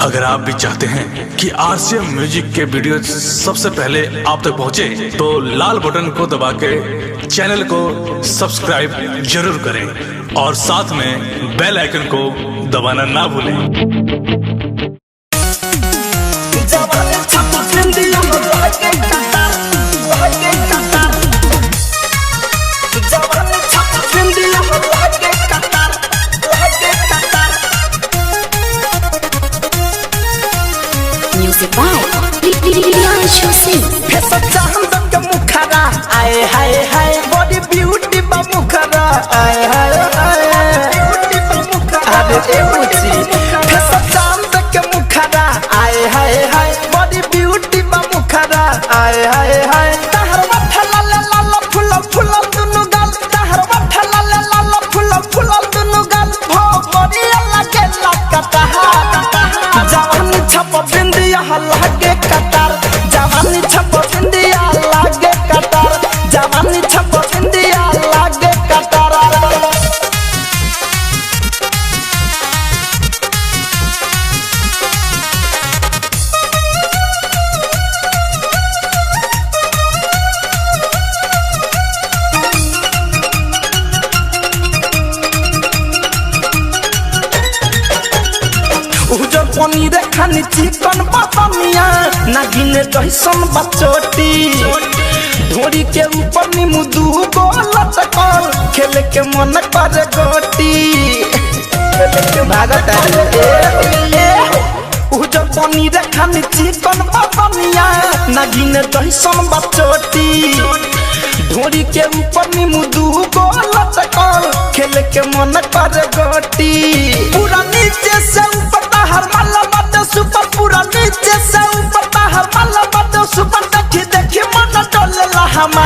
अगर आप भी चाहते हैं कि आरसीएम म्यूजिक के वीडियो सबसे पहले आप तक पहुंचे, तो लाल बटन को दबा के चैनल को सब्सक्राइब जरूर करें और साथ में बेल आइकन को दबाना ना भूलें। Music by Lilian Chosin. Pesa चाहम दम के मुखरा आए हाय हाय बॉडी ब्यूटी बा मुखरा आए हाय हाय ब्यूटी बा मुखरा अरे ए बुची pesa चाहम दम के मुखरा आए हाय हाय बॉडी ब्यूटी बा मुखरा आए हाय हाय तहर वठला ले लाला फुल फुल दुनु गाल तहर वठला ले लाला फुल फुल दुनु गाल भो मोरिया लगे लकता जवानी छप बिंदिया लागे कतार जवानी छप बिंदिया लागे कतार जवानी छप बिंदिया लागे कतार उजर पनीर खानी चिकन बतनिया नागिने जैसन बचोटी ढोरी के ऊपर नीमू दू गो लटकल खेले के मन करे गोटी भागत उजर पनीर खानी चिकन बतनिया नागिने जैसन बचोटी ढोरी के ऊपर नीमू दू गो लटकल खेले के मन करे गोटी पूरा नीचे से ऊपर हर माला बात सुपर पूरा नीचे से ऊपर हर माला बात सुपर देखी देखी मन डोले लहमा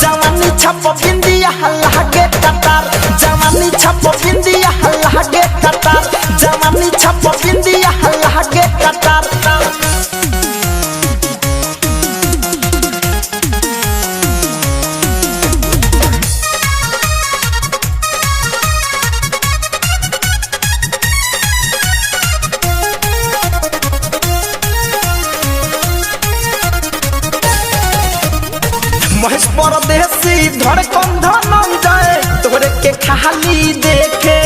जवानी छप बिंदिया लागे कतार जवानी छप बिंदिया लागे कतार जवानी छप बिंदिया लागे कतार महेश परदेसी धड़कन धनंजय तोरे के खाली देखे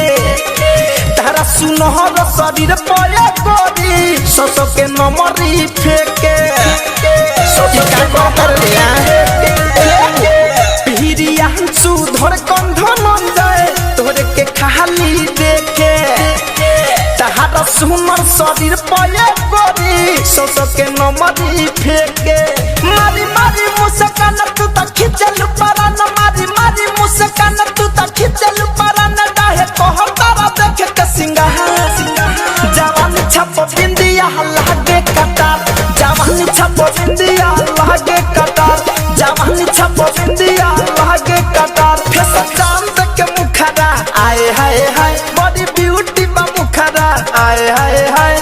तारा सुनहर शरीर पया करी ससो के नमरी फेंके सोची का कर दिया पीरिया सु धड़कन धनंजय तोरे के खाली देखे तारा सुनहर शरीर पया करी ससो के नमरी फेंके मारी मारी मुस्कान तू तक खिचल परान मारी मारी मुस्कान तू तक खिचल परान डाहे कहर तारा देख के सिंगार जवानी छप बिंदिया लागे कतार जवानी छप बिंदिया लागे कतार जवानी छप बिंदिया लागे कतार फेस चांद के मुखरा आए हाय हाय बॉडी ब्यूटी बा मुखरा आए हाय हाय